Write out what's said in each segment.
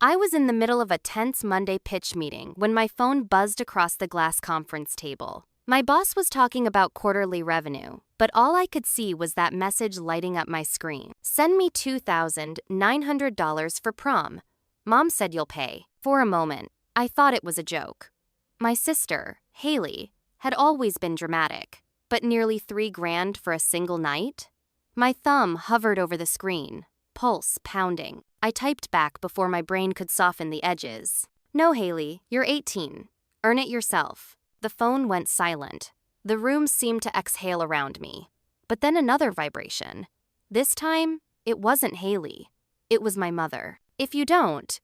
I was in the middle of a tense Monday pitch meeting when my phone buzzed across the glass conference table. My boss was talking about quarterly revenue, but all I could see was that message lighting up my screen. Send me $2,900 for prom. Mom said you'll pay. For a moment, I thought it was a joke. My sister, Haley, had always been dramatic, but nearly $3,000 for a single night? My thumb hovered over the screen, pulse pounding. I typed back before my brain could soften the edges. No, Haley, you're 18. Earn it yourself. The phone went silent. The room seemed to exhale around me. But then another vibration. This time, it wasn't Haley. It was my mother. If you don't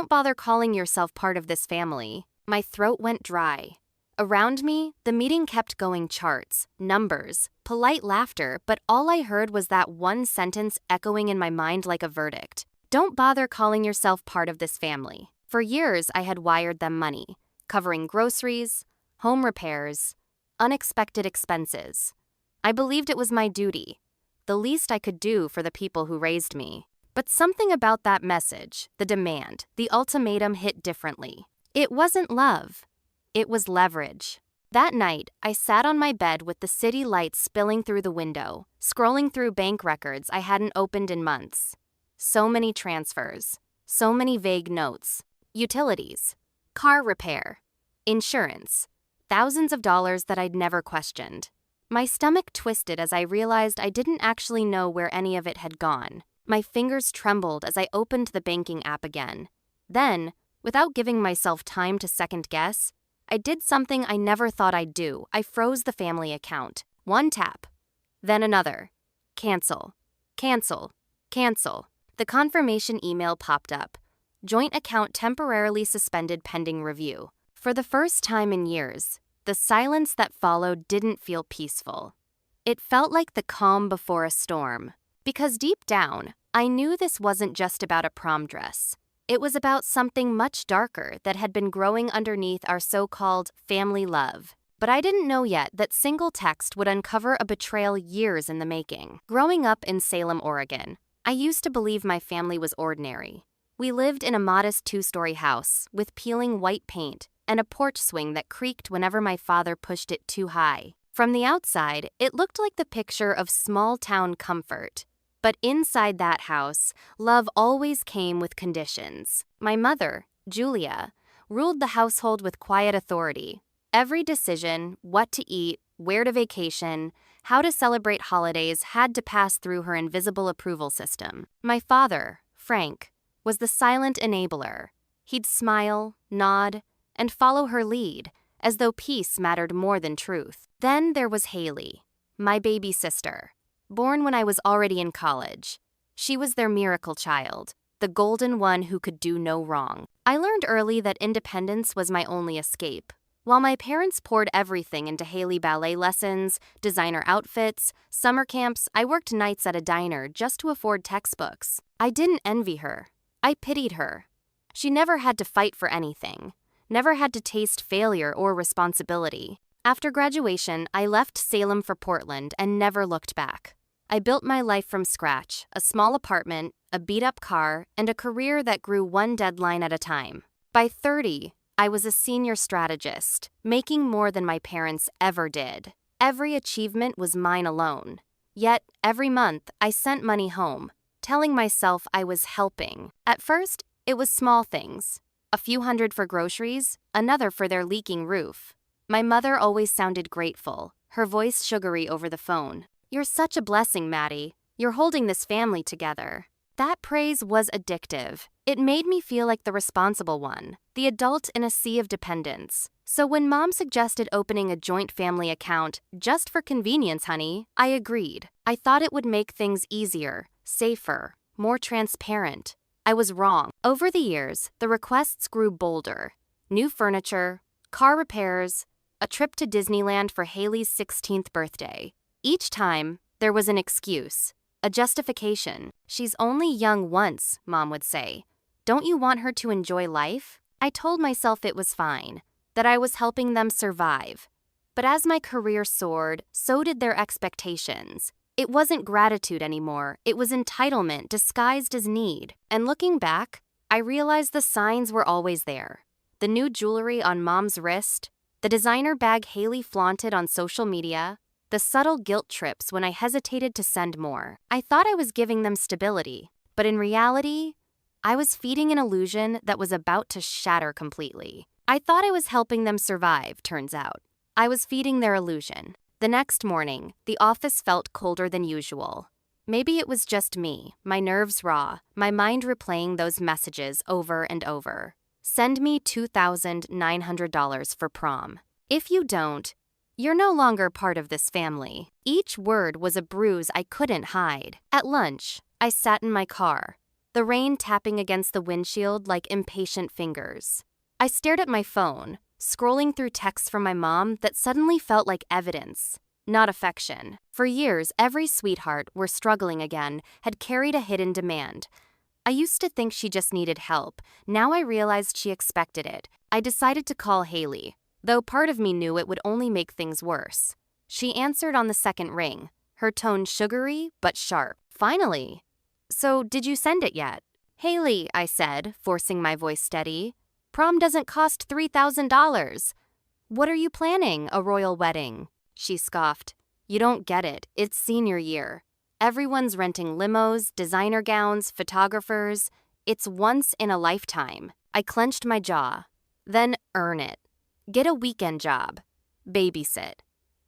bother calling yourself part of this family. My throat went dry. Around me, the meeting kept going charts, numbers, polite laughter, but all I heard was that one sentence echoing in my mind like a verdict. Don't bother calling yourself part of this family. For years, I had wired them money, covering groceries, home repairs, unexpected expenses. I believed it was my duty, the least I could do for the people who raised me. But something about that message, the demand, the ultimatum hit differently. It wasn't love. It was leverage. That night, I sat on my bed with the city lights spilling through the window, scrolling through bank records I hadn't opened in months. So many transfers, so many vague notes, utilities, car repair, insurance, thousands of dollars that I'd never questioned. My stomach twisted as I realized I didn't actually know where any of it had gone. My fingers trembled as I opened the banking app again. Then, without giving myself time to second guess, I did something I never thought I'd do. I froze the family account. One tap. Then another. Cancel. Cancel. Cancel. The confirmation email popped up. Joint account temporarily suspended pending review. For the first time in years, the silence that followed didn't feel peaceful. It felt like the calm before a storm. Because deep down, I knew this wasn't just about a prom dress. It was about something much darker that had been growing underneath our so-called family love. But I didn't know yet that single text would uncover a betrayal years in the making. Growing up in Salem, Oregon, I used to believe my family was ordinary. We lived in a modest 2-story house with peeling white paint and a porch swing that creaked whenever my father pushed it too high. From the outside, it looked like the picture of small-town comfort. But inside that house, love always came with conditions. My mother, Julia, ruled the household with quiet authority. Every decision, what to eat, where to vacation, how to celebrate holidays had to pass through her invisible approval system. My father, Frank, was the silent enabler. He'd smile, nod, and follow her lead, as though peace mattered more than truth. Then there was Haley, my baby sister. Born when I was already in college. She was their miracle child, the golden one who could do no wrong. I learned early that independence was my only escape. While my parents poured everything into Haley ballet lessons, designer outfits, summer camps, I worked nights at a diner just to afford textbooks. I didn't envy her. I pitied her. She never had to fight for anything, never had to taste failure or responsibility. After graduation, I left Salem for Portland and never looked back. I built my life from scratch, a small apartment, a beat-up car, and a career that grew one deadline at a time. By 30, I was a senior strategist, making more than my parents ever did. Every achievement was mine alone. Yet, every month, I sent money home, telling myself I was helping. At first, it was small things. A few hundred for groceries, another for their leaking roof. My mother always sounded grateful, her voice sugary over the phone. "You're such a blessing, Maddie. You're holding this family together." That praise was addictive. It made me feel like the responsible one, the adult in a sea of dependence. So when Mom suggested opening a joint family account, just for convenience, honey, I agreed. I thought it would make things easier, safer, more transparent. I was wrong. Over the years, the requests grew bolder. New furniture, car repairs, a trip to Disneyland for Haley's 16th birthday. Each time, there was an excuse, a justification. "She's only young once," Mom would say. "Don't you want her to enjoy life?" I told myself it was fine, that I was helping them survive. But as my career soared, so did their expectations. It wasn't gratitude anymore, it was entitlement disguised as need. And looking back, I realized the signs were always there. The new jewelry on Mom's wrist, the designer bag Haley flaunted on social media, the subtle guilt trips when I hesitated to send more. I thought I was giving them stability, but in reality, I was feeding an illusion that was about to shatter completely. I thought I was helping them survive, turns out. I was feeding their illusion. The next morning, the office felt colder than usual. Maybe it was just me, my nerves raw, my mind replaying those messages over and over. Send me $2,900 for prom. If you don't, you're no longer part of this family. Each word was a bruise I couldn't hide. At lunch, I sat in my car, the rain tapping against the windshield like impatient fingers. I stared at my phone, scrolling through texts from my mom that suddenly felt like evidence, not affection. For years, every sweetheart we're struggling again had carried a hidden demand. I used to think she just needed help. Now I realized she expected it. I decided to call Haley, though part of me knew it would only make things worse. She answered on the second ring, her tone sugary but sharp. Finally. So, did you send it yet? Haley, I said, forcing my voice steady. Prom doesn't cost $3,000. What are you planning, a royal wedding? She scoffed. You don't get it. It's senior year. Everyone's renting limos, designer gowns, photographers. It's once in a lifetime. I clenched my jaw. Then earn it. Get a weekend job. Babysit.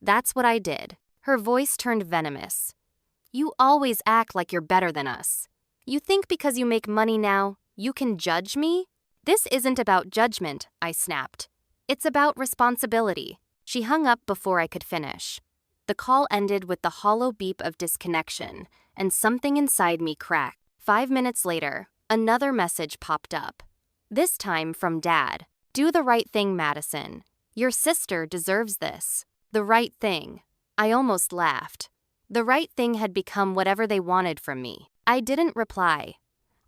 That's what I did. Her voice turned venomous. You always act like you're better than us. You think because you make money now, you can judge me? This isn't about judgment, I snapped. It's about responsibility. She hung up before I could finish. The call ended with the hollow beep of disconnection, and something inside me cracked. 5 minutes later, another message popped up. This time from Dad. Do the right thing, Madison. Your sister deserves this. The right thing. I almost laughed. The right thing had become whatever they wanted from me. I didn't reply.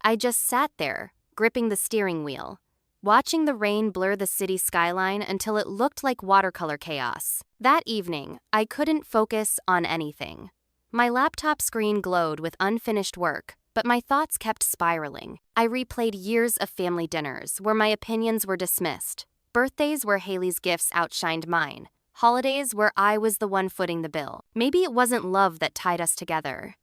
I just sat there, gripping the steering wheel, watching the rain blur the city skyline until it looked like watercolor chaos. That evening, I couldn't focus on anything. My laptop screen glowed with unfinished work, but my thoughts kept spiraling. I replayed years of family dinners where my opinions were dismissed, birthdays where Haley's gifts outshined mine, holidays where I was the one footing the bill. Maybe it wasn't love that tied us together.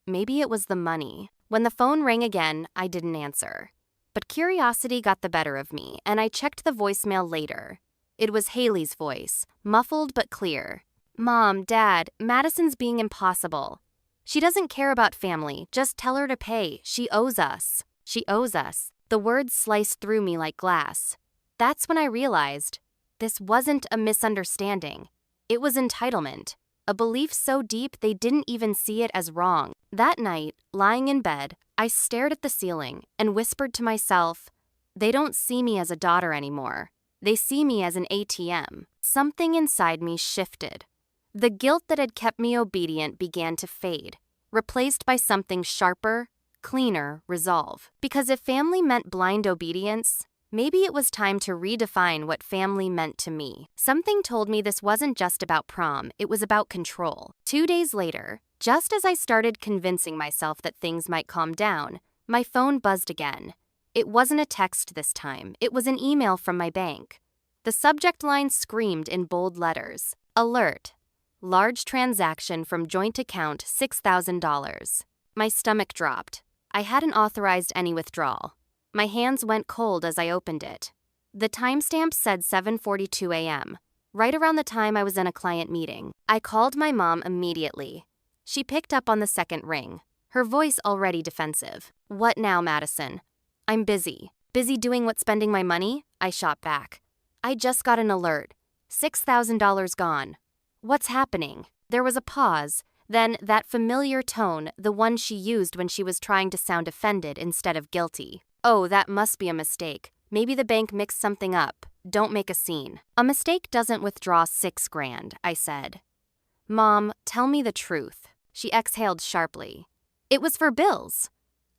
Maybe it was the money. When the phone rang again, I didn't answer. But curiosity got the better of me, and I checked the voicemail later. It was Haley's voice, muffled but clear. Mom, Dad, Madison's being impossible. She doesn't care about family, just tell her to pay. She owes us. She owes us. The words sliced through me like glass. That's when I realized this wasn't a misunderstanding. It was entitlement. A belief so deep they didn't even see it as wrong. That night, lying in bed, I stared at the ceiling and whispered to myself, they don't see me as a daughter anymore. They see me as an ATM. Something inside me shifted. The guilt that had kept me obedient began to fade, replaced by something sharper, cleaner resolve. Because if family meant blind obedience, maybe it was time to redefine what family meant to me. Something told me this wasn't just about prom, it was about control. 2 days later, just as I started convincing myself that things might calm down, my phone buzzed again. It wasn't a text this time, it was an email from my bank. The subject line screamed in bold letters, Alert, large transaction from joint account $6,000. My stomach dropped. I hadn't authorized any withdrawal. My hands went cold as I opened it. The timestamp said 7:42 a.m., right around the time I was in a client meeting. I called my mom immediately. She picked up on the second ring, her voice already defensive. What now, Madison? I'm busy. Busy doing what, spending my money? I shot back. I just got an alert. $6,000 gone. What's happening? There was a pause, then that familiar tone, the one she used when she was trying to sound offended instead of guilty. Oh, that must be a mistake. Maybe the bank mixed something up. Don't make a scene. A mistake doesn't withdraw $6,000, I said. Mom, tell me the truth. She exhaled sharply. It was for bills.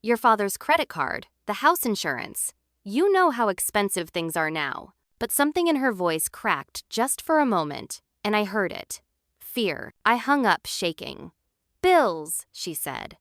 Your father's credit card, the house insurance. You know how expensive things are now. But something in her voice cracked just for a moment, and I heard it. Fear. I hung up, shaking. Bills, she said.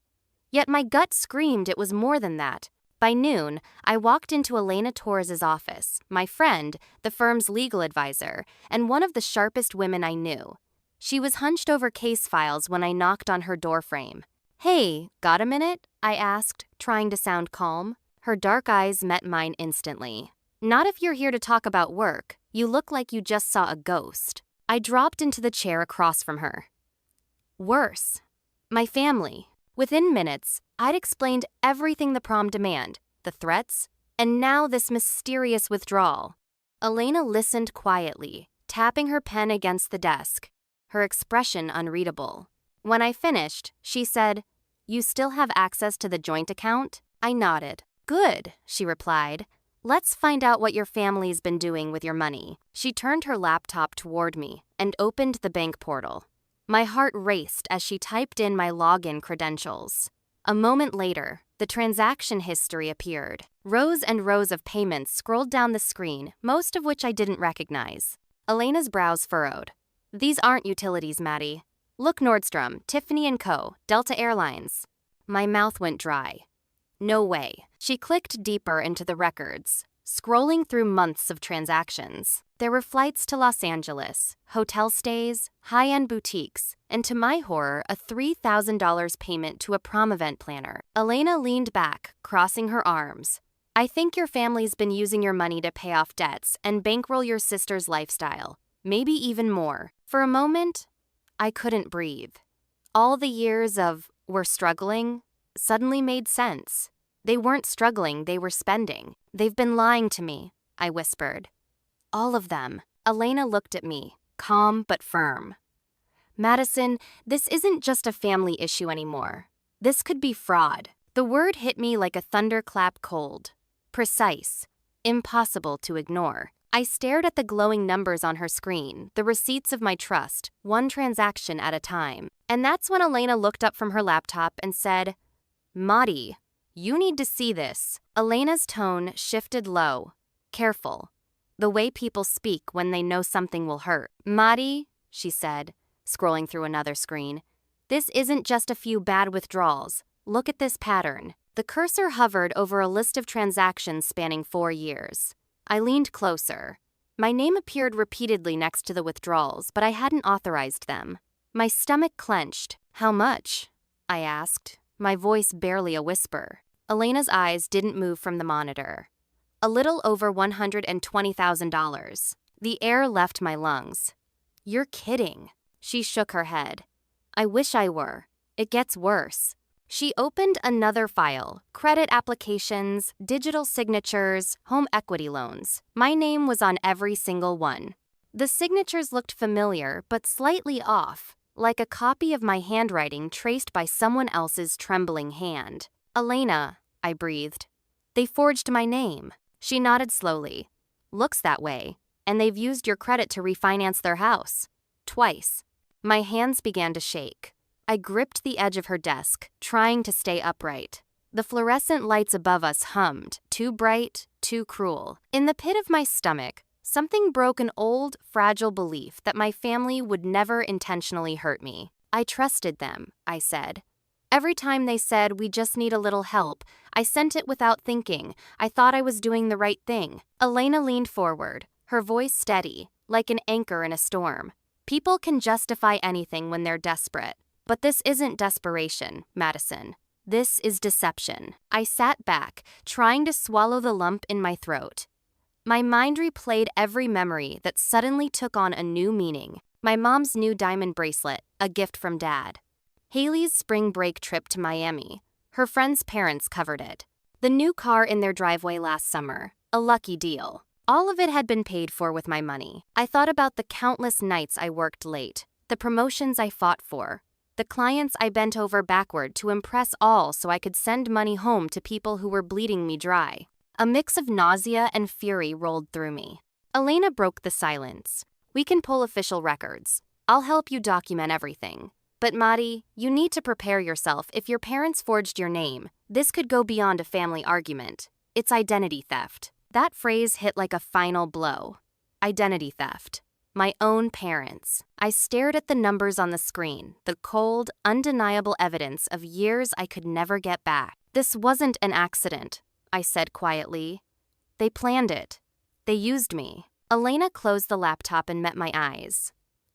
Yet my gut screamed it was more than that. By noon, I walked into Elena Torres's office, my friend, the firm's legal advisor, and one of the sharpest women I knew. She was hunched over case files when I knocked on her doorframe. "Hey, got a minute?" I asked, trying to sound calm. Her dark eyes met mine instantly. "Not if you're here to talk about work. You look like you just saw a ghost." I dropped into the chair across from her. Worse. My family. Within minutes, I'd explained everything: the prom demand, the threats, and now this mysterious withdrawal. Elena listened quietly, tapping her pen against the desk, her expression unreadable. When I finished, she said, "You still have access to the joint account?" I nodded. "Good," she replied. "Let's find out what your family's been doing with your money." She turned her laptop toward me and opened the bank portal. My heart raced as she typed in my login credentials. A moment later, the transaction history appeared. Rows and rows of payments scrolled down the screen, most of which I didn't recognize. Elena's brows furrowed. "These aren't utilities, Maddie. Look: Nordstrom, Tiffany & Co., Delta Airlines." My mouth went dry. No way. She clicked deeper into the records, scrolling through months of transactions. There were flights to Los Angeles, hotel stays, high-end boutiques, and to my horror, a $3,000 payment to a prom event planner. Elena leaned back, crossing her arms. "I think your family's been using your money to pay off debts and bankroll your sister's lifestyle, maybe even more." For a moment, I couldn't breathe. All the years of "we're struggling" suddenly made sense. They weren't struggling, they were spending. "They've been lying to me," I whispered. "All of them." Elena looked at me, calm but firm. "Madison, this isn't just a family issue anymore. This could be fraud." The word hit me like a thunderclap cold. Precise. Impossible to ignore. I stared at the glowing numbers on her screen, the receipts of my trust, one transaction at a time. And that's when Elena looked up from her laptop and said, "Maddie, you need to see this." Elena's tone shifted low, careful, the way people speak when they know something will hurt. "Maddie," she said, scrolling through another screen, "this isn't just a few bad withdrawals. Look at this pattern." The cursor hovered over a list of transactions spanning 4 years. I leaned closer. My name appeared repeatedly next to the withdrawals, but I hadn't authorized them. My stomach clenched. "How much?" I asked, my voice barely a whisper. Elena's eyes didn't move from the monitor. "A little over $120,000. The air left my lungs. "You're kidding." She shook her head. "I wish I were. It gets worse." She opened another file: credit applications, digital signatures, home equity loans. My name was on every single one. The signatures looked familiar, but slightly off, like a copy of my handwriting traced by someone else's trembling hand. "Elena," I breathed. "They forged my name." She nodded slowly. "Looks that way. And they've used your credit to refinance their house. Twice." My hands began to shake. I gripped the edge of her desk, trying to stay upright. The fluorescent lights above us hummed, too bright, too cruel. In the pit of my stomach, something broke an old, fragile belief that my family would never intentionally hurt me. "I trusted them," I said. "Every time they said, 'we just need a little help,' I sent it without thinking. I thought I was doing the right thing." Elena leaned forward, her voice steady, like an anchor in a storm. "People can justify anything when they're desperate. But this isn't desperation, Madison. This is deception." I sat back, trying to swallow the lump in my throat. My mind replayed every memory that suddenly took on a new meaning. My mom's new diamond bracelet, a gift from Dad. Haley's spring break trip to Miami. Her friend's parents covered it. The new car in their driveway last summer. A lucky deal. All of it had been paid for with my money. I thought about the countless nights I worked late, the promotions I fought for, the clients I bent over backward to impress, all so I could send money home to people who were bleeding me dry. A mix of nausea and fury rolled through me. Elena broke the silence. "We can pull official records. I'll help you document everything. But Maddie, you need to prepare yourself. If your parents forged your name, this could go beyond a family argument. It's identity theft." That phrase hit like a final blow. Identity theft. My own parents. I stared at the numbers on the screen, the cold, undeniable evidence of years I could never get back. This wasn't an accident. I said quietly. They planned it. They used me. Elena closed the laptop and met my eyes.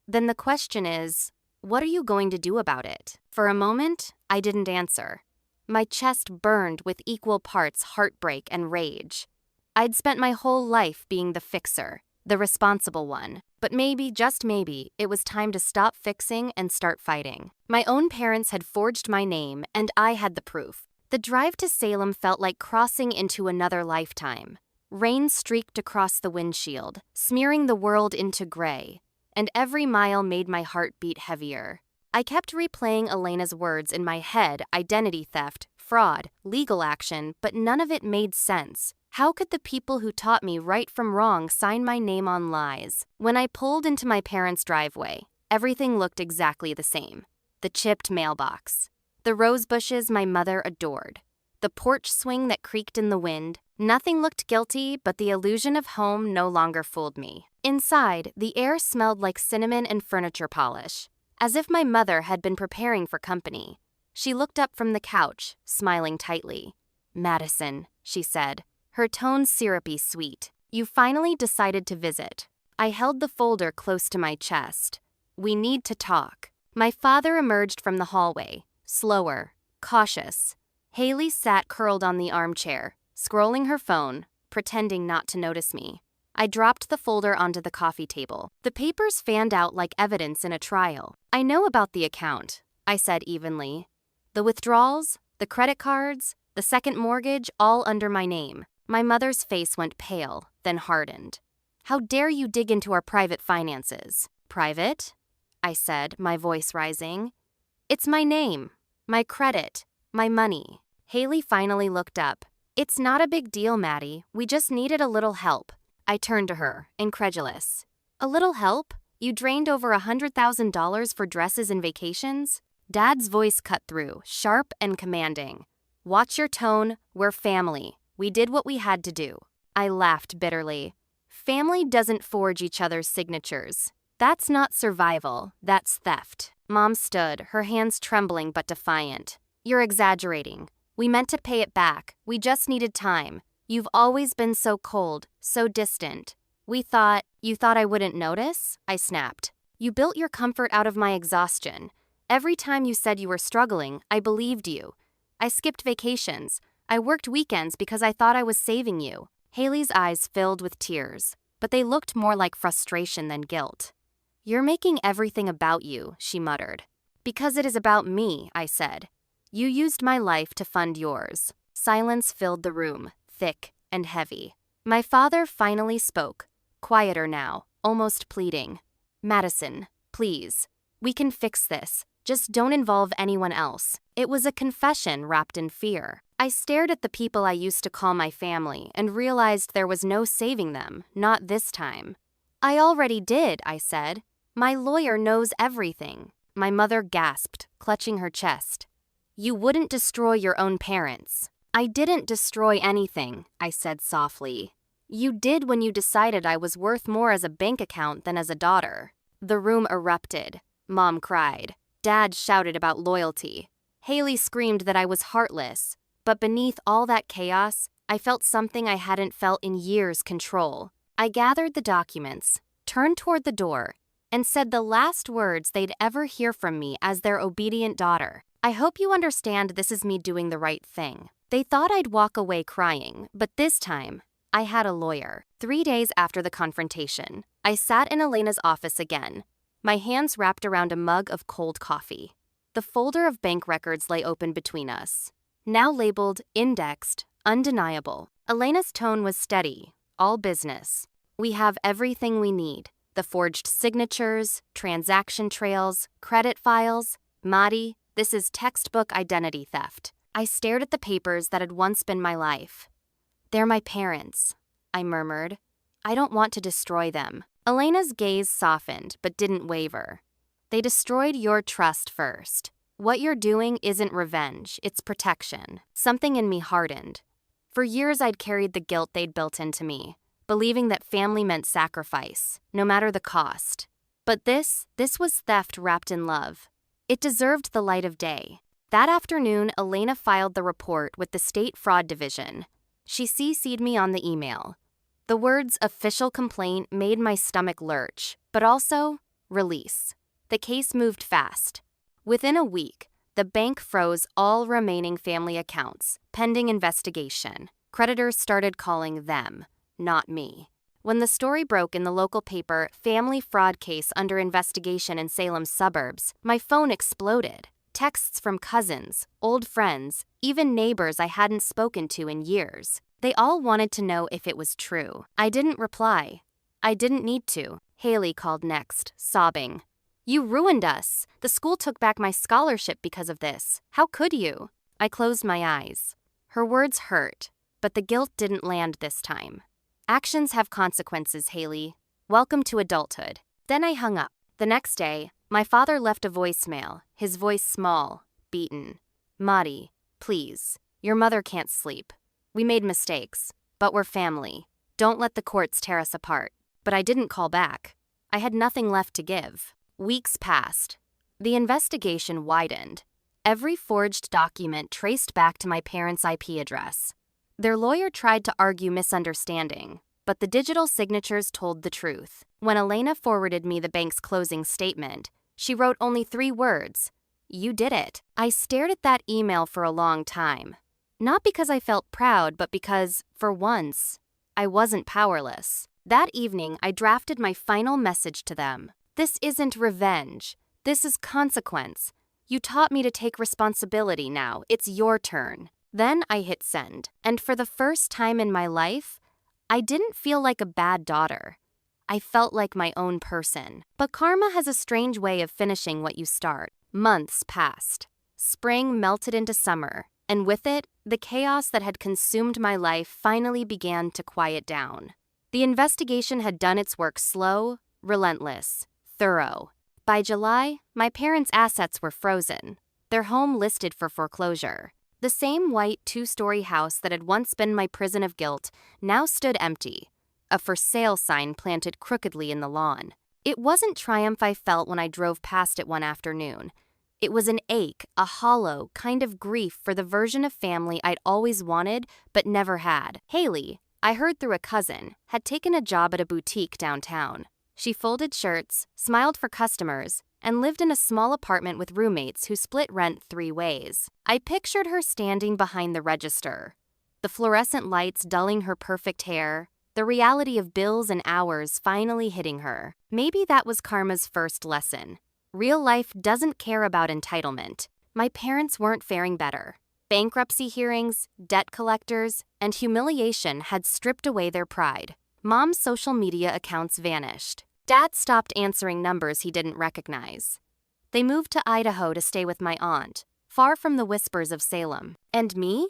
Then the question is, what are you going to do about it? For a moment, I didn't answer. My chest burned with equal parts heartbreak and rage. I'd spent my whole life being the fixer, the responsible one. But maybe, just maybe, it was time to stop fixing and start fighting. My own parents had forged my name, and I had the proof. The drive to Salem felt like crossing into another lifetime. Rain streaked across the windshield, smearing the world into gray, and every mile made my heart beat heavier. I kept replaying Elena's words in my head: identity theft, fraud, legal action, but none of it made sense. How could the people who taught me right from wrong sign my name on lies? When I pulled into my parents' driveway, everything looked exactly the same. The chipped mailbox, the rose bushes my mother adored, the porch swing that creaked in the wind. Nothing looked guilty, but the illusion of home no longer fooled me. Inside, the air smelled like cinnamon and furniture polish, as if my mother had been preparing for company. She looked up from the couch, smiling tightly. "Madison," she said, her tone syrupy sweet. "You finally decided to visit." I held the folder close to my chest. "We need to talk." My father emerged from the hallway, slower, cautious. Haley sat curled on the armchair, scrolling her phone, pretending not to notice me. I dropped the folder onto the coffee table. The papers fanned out like evidence in a trial. "I know about the account," I said evenly. "The withdrawals, the credit cards, the second mortgage, all under my name." My mother's face went pale, then hardened. "How dare you dig into our private finances?" "Private?" I said, my voice rising. "It's my name, my credit, my money." Haley finally looked up. "It's not a big deal, Maddie. We just needed a little help." I turned to her, incredulous. "A little help? You drained over $100,000 for dresses and vacations?" Dad's voice cut through, sharp and commanding. "Watch your tone. We're family. We did what we had to do." I laughed bitterly. Family doesn't forge each other's signatures. That's not survival, that's theft. Mom stood, her hands trembling but defiant. "You're exaggerating. We meant to pay it back. We just needed time. You've always been so cold, so distant. You thought I wouldn't notice?" I snapped. "You built your comfort out of my exhaustion. Every time you said you were struggling, I believed you. I skipped vacations. I worked weekends because I thought I was saving you." Haley's eyes filled with tears, but they looked more like frustration than guilt. "You're making everything about you," she muttered. "Because it is about me," I said. "You used my life to fund yours." Silence filled the room, thick and heavy. My father finally spoke, quieter now, almost pleading. "Madison, please. We can fix this. Just don't involve anyone else." It was a confession wrapped in fear. I stared at the people I used to call my family and realized there was no saving them, not this time. "I already did," I said. "My lawyer knows everything." My mother gasped, clutching her chest. "You wouldn't destroy your own parents." "I didn't destroy anything," I said softly. "You did when you decided I was worth more as a bank account than as a daughter." The room erupted. Mom cried. Dad shouted about loyalty. Haley screamed that I was heartless. But beneath all that chaos, I felt something I hadn't felt in years: control. I gathered the documents, turned toward the door, and said the last words they'd ever hear from me as their obedient daughter. "I hope you understand this is me doing the right thing." They thought I'd walk away crying, but this time, I had a lawyer. 3 days after the confrontation, I sat in Elena's office again, my hands wrapped around a mug of cold coffee. The folder of bank records lay open between us, now labeled indexed, undeniable. Elena's tone was steady, all business. "We have everything we need. The forged signatures, transaction trails, credit files. Maddie, this is textbook identity theft." I stared at the papers that had once been my life. "They're my parents," I murmured. "I don't want to destroy them." Elena's gaze softened but didn't waver. "They destroyed your trust first. What you're doing isn't revenge, it's protection." Something in me hardened. For years I'd carried the guilt they'd built into me, believing that family meant sacrifice, no matter the cost. But this was theft wrapped in love. It deserved the light of day. That afternoon, Elena filed the report with the State Fraud Division. She CC'd me on the email. The words official complaint made my stomach lurch, but also release. The case moved fast. Within a week, the bank froze all remaining family accounts, pending investigation. Creditors started calling them, not me. When the story broke in the local paper, family fraud case under investigation in Salem's suburbs, my phone exploded. Texts from cousins, old friends, even neighbors I hadn't spoken to in years. They all wanted to know if it was true. I didn't reply. I didn't need to. Haley called next, sobbing. "You ruined us. The school took back my scholarship because of this. How could you?" I closed my eyes. Her words hurt, but the guilt didn't land this time. Actions have consequences, Haley. Welcome to adulthood. Then I hung up. The next day, my father left a voicemail, his voice small, beaten. "Maddie, please. Your mother can't sleep. We made mistakes, but we're family. Don't let the courts tear us apart." But I didn't call back. I had nothing left to give. Weeks passed. The investigation widened. Every forged document traced back to my parents' IP address. Their lawyer tried to argue misunderstanding, but the digital signatures told the truth. When Elena forwarded me the bank's closing statement, she wrote only 3 words: "You did it." I stared at that email for a long time. Not because I felt proud, but because, for once, I wasn't powerless. That evening, I drafted my final message to them. "This isn't revenge. This is consequence. You taught me to take responsibility now. It's your turn." Then I hit send, and for the first time in my life, I didn't feel like a bad daughter. I felt like my own person. But karma has a strange way of finishing what you start. Months passed. Spring melted into summer, and with it, the chaos that had consumed my life finally began to quiet down. The investigation had done its work slow, relentless, thorough. By July, my parents' assets were frozen, their home listed for foreclosure. The same white 2-story house that had once been my prison of guilt now stood empty, a for sale sign planted crookedly in the lawn. It wasn't triumph I felt when I drove past it one afternoon. It was an ache, a hollow kind of grief for the version of family I'd always wanted but never had. Haley, I heard through a cousin, had taken a job at a boutique downtown. She folded shirts, smiled for customers, and lived in a small apartment with roommates who split rent 3 ways. I pictured her standing behind the register, the fluorescent lights dulling her perfect hair, the reality of bills and hours finally hitting her. Maybe that was karma's first lesson. Real life doesn't care about entitlement. My parents weren't faring better. Bankruptcy hearings, debt collectors, and humiliation had stripped away their pride. Mom's social media accounts vanished. Dad stopped answering numbers he didn't recognize. They moved to Idaho to stay with my aunt, far from the whispers of Salem. And me?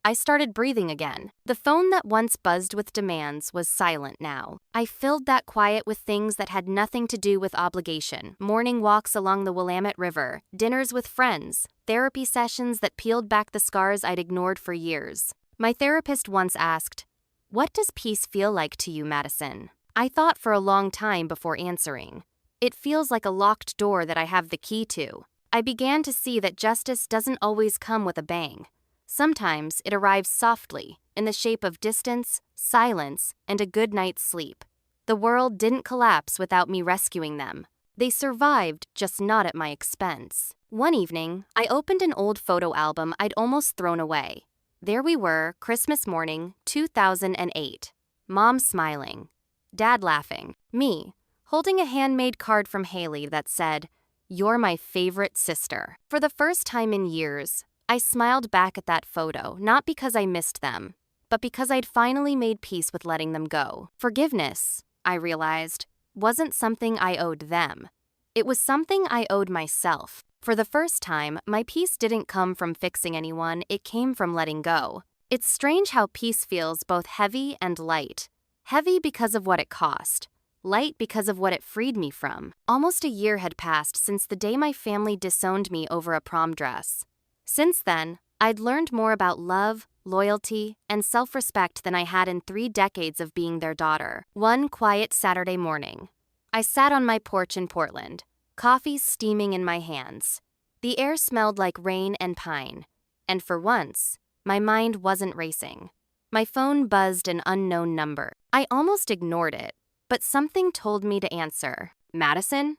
I started breathing again. The phone that once buzzed with demands was silent now. I filled that quiet with things that had nothing to do with obligation: morning walks along the Willamette River, dinners with friends, therapy sessions that peeled back the scars I'd ignored for years. My therapist once asked, "What does peace feel like to you, Madison?" I thought for a long time before answering. It feels like a locked door that I have the key to. I began to see that justice doesn't always come with a bang. Sometimes it arrives softly, in the shape of distance, silence, and a good night's sleep. The world didn't collapse without me rescuing them. They survived, just not at my expense. One evening, I opened an old photo album I'd almost thrown away. There we were, Christmas morning, 2008. Mom smiling. Dad laughing. Me, holding a handmade card from Haley that said, "You're my favorite sister." For the first time in years, I smiled back at that photo, not because I missed them, but because I'd finally made peace with letting them go. Forgiveness, I realized, wasn't something I owed them. It was something I owed myself. For the first time, my peace didn't come from fixing anyone, it came from letting go. It's strange how peace feels both heavy and light. Heavy because of what it cost, light because of what it freed me from. Almost a year had passed since the day my family disowned me over a prom dress. Since then, I'd learned more about love, loyalty, and self-respect than I had in 3 decades of being their daughter. One quiet Saturday morning, I sat on my porch in Portland, coffee steaming in my hands. The air smelled like rain and pine, and for once, my mind wasn't racing. My phone buzzed an unknown number. I almost ignored it, but something told me to answer. Madison?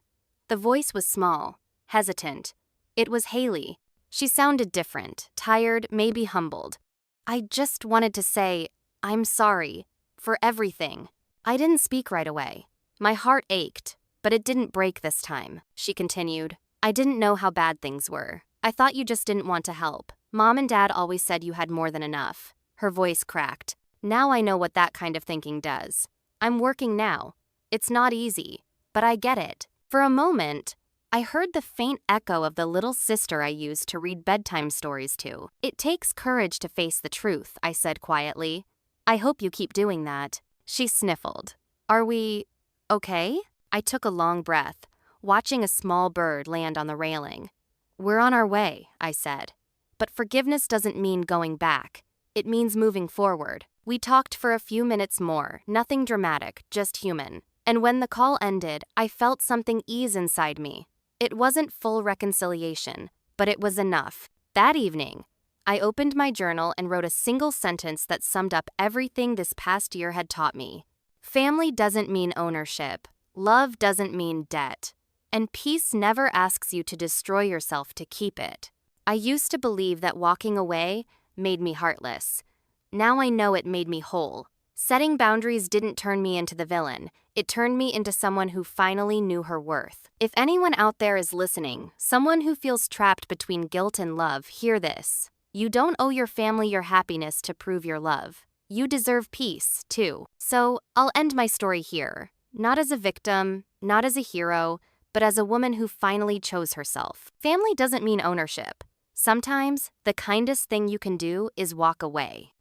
The voice was small, hesitant. It was Haley. She sounded different, tired, maybe humbled. I just wanted to say, I'm sorry, for everything. I didn't speak right away. My heart ached, but it didn't break this time, she continued. I didn't know how bad things were. I thought you just didn't want to help. Mom and Dad always said you had more than enough. Her voice cracked. Now I know what that kind of thinking does. I'm working now. It's not easy, but I get it. For a moment, I heard the faint echo of the little sister I used to read bedtime stories to. It takes courage to face the truth, I said quietly. I hope you keep doing that. She sniffled. Are we okay? I took a long breath, watching a small bird land on the railing. We're on our way, I said. But forgiveness doesn't mean going back. It means moving forward. We talked for a few minutes more, nothing dramatic, just human. And when the call ended, I felt something ease inside me. It wasn't full reconciliation, but it was enough. That evening, I opened my journal and wrote a single sentence that summed up everything this past year had taught me. Family doesn't mean ownership. Love doesn't mean debt. And peace never asks you to destroy yourself to keep it. I used to believe that walking away made me heartless. Now I know it made me whole. Setting boundaries didn't turn me into the villain. It turned me into someone who finally knew her worth. If anyone out there is listening, someone who feels trapped between guilt and love, hear this. You don't owe your family your happiness to prove your love. You deserve peace, too. So, I'll end my story here. Not as a victim, not as a hero, but as a woman who finally chose herself. Family doesn't mean ownership. Sometimes, the kindest thing you can do is walk away.